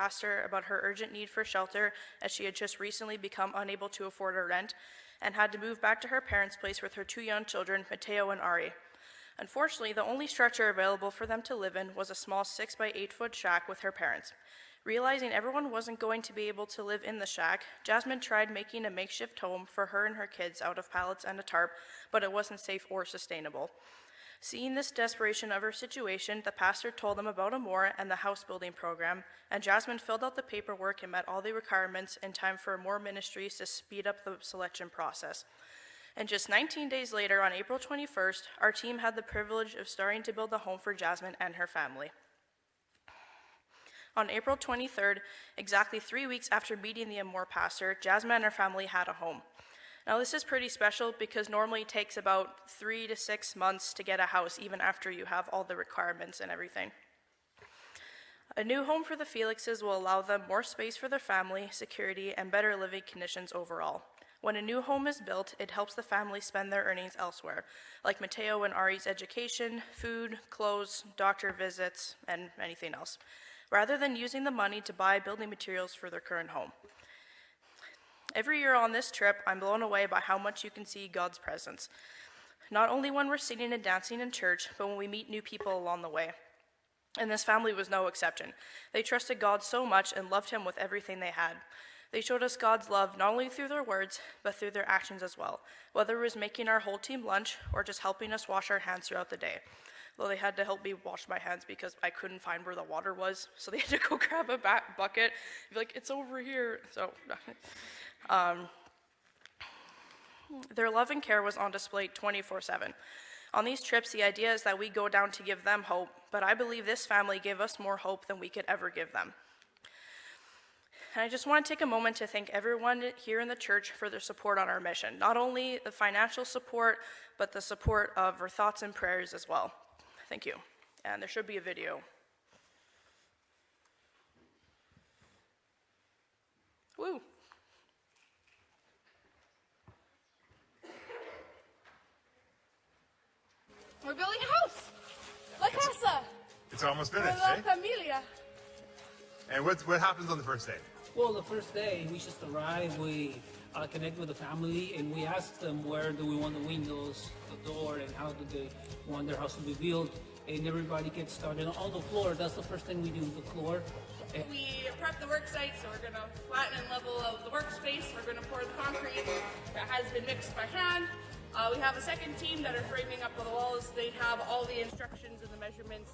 pastor about her urgent need for shelter as she had just recently become unable to afford her rent and had to move back to her parents' place with her 2 young children, Mateo and Ari. Unfortunately, the only structure available for them to live in was a small 6 by 8 foot shack with her parents. Realizing everyone wasn't going to be able to live in the shack, Jasmine tried making a makeshift home for her and her kids out of pallets and a tarp, but it wasn't safe or sustainable. Seeing this desperation of her situation, the pastor told them about Amora and the house building program, and Jasmine filled out the paperwork and met all the requirements in time for more ministries to speed up the selection process. And just 19 days later, on April 21st, our team had the privilege of starting to build a home for Jasmine and her family. On April 23rd, exactly 3 weeks after meeting the Amor pastor, Jasmine and her family had a home. Now this is pretty special because normally it takes about 3 to 6 months to get a house, even after you have all the requirements and everything. A new home for the Felixes will allow them more space for their family, security, and better living conditions overall. When a new home is built, it helps the family spend their earnings elsewhere, like Mateo and Ari's education, food, clothes, doctor visits, and anything else, rather than using the money to buy building materials for their current home. Every year on this trip, I'm blown away by how much you can see God's presence, not only when we're singing and dancing in church, but when we meet new people along the way. And this family was no exception. They trusted God so much and loved Him with everything they had. They showed us God's love not only through their words, but through their actions as well, whether it was making our whole team lunch or just helping us wash our hands throughout the day. Though they had to help me wash my hands because I couldn't find where the water was, so they had to go grab a bucket, be like, it's over here. So, their love and care was on display 24/7. On these trips, the idea is that we go down to give them hope, but I believe this family gave us more hope than we could ever give them. And I just want to take a moment to thank everyone here in the church for their support on our mission. Not only the financial support, but the support of our thoughts and prayers as well. Thank you. And there should be a video. Woo! We're building a house! La casa! It's almost finished, La eh? familia! And what happens on the first day? Well, the first day, we just arrive, we connect with the family, and we ask them where do we want the windows, the door, and how do they want their house to be built. And everybody gets started on the floor. That's the first thing we do, the floor. We prep the work site, so we're going to flatten and level out the workspace. We're going to pour the concrete that has been mixed by hand. We have a second team that are framing up the walls. They have all the instructions and the measurements.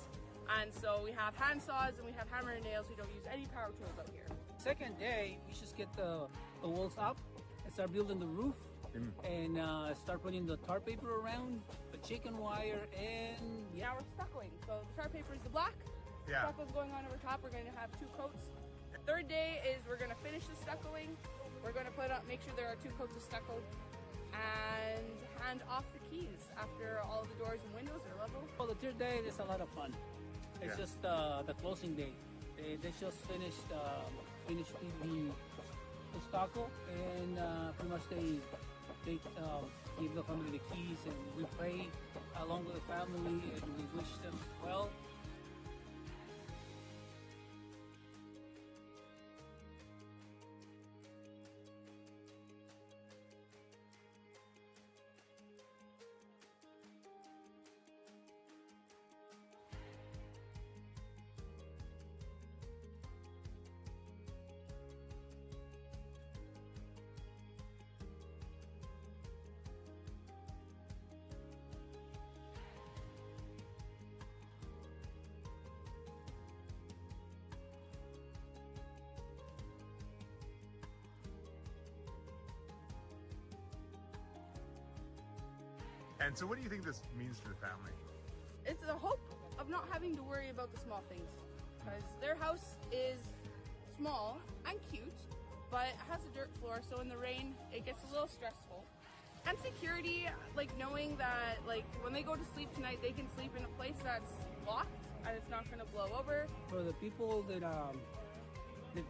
And so we have hand saws and we have hammer and nails. We don't use any power tools out here. Second day, we just get the walls up and start building the roof and start putting the tar paper around, the chicken wire, and Now we're stuccoing. So the tar paper is the black. Yeah. Stucco's going on over top. We're going to have 2 coats. Third day is we're going to finish the stuccoing. We're going to make sure there are 2 coats of stucco and hand off the keys after all the doors and windows are level. well, the third day is a lot of fun. It's Yeah. just the closing day. They just finished the stucco, and pretty much they give the family the keys, and we pray along with the family, and we wish them well. And so what do you think this means for the family? It's the hope of not having to worry about the small things, because their house is small and cute, but it has a dirt floor, so in the rain it gets a little stressful. And security, like knowing that like when they go to sleep tonight, they can sleep in a place that's locked and it's not going to blow over. For the people that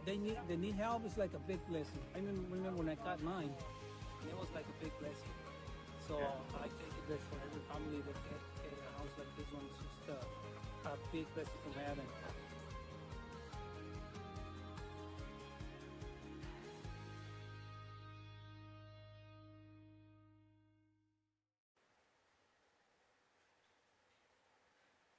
they need help, it's like a big blessing. I remember when I got mine, and it was like a big blessing. So I think that for every family that get a house like this one, it's just a big blessing from heaven.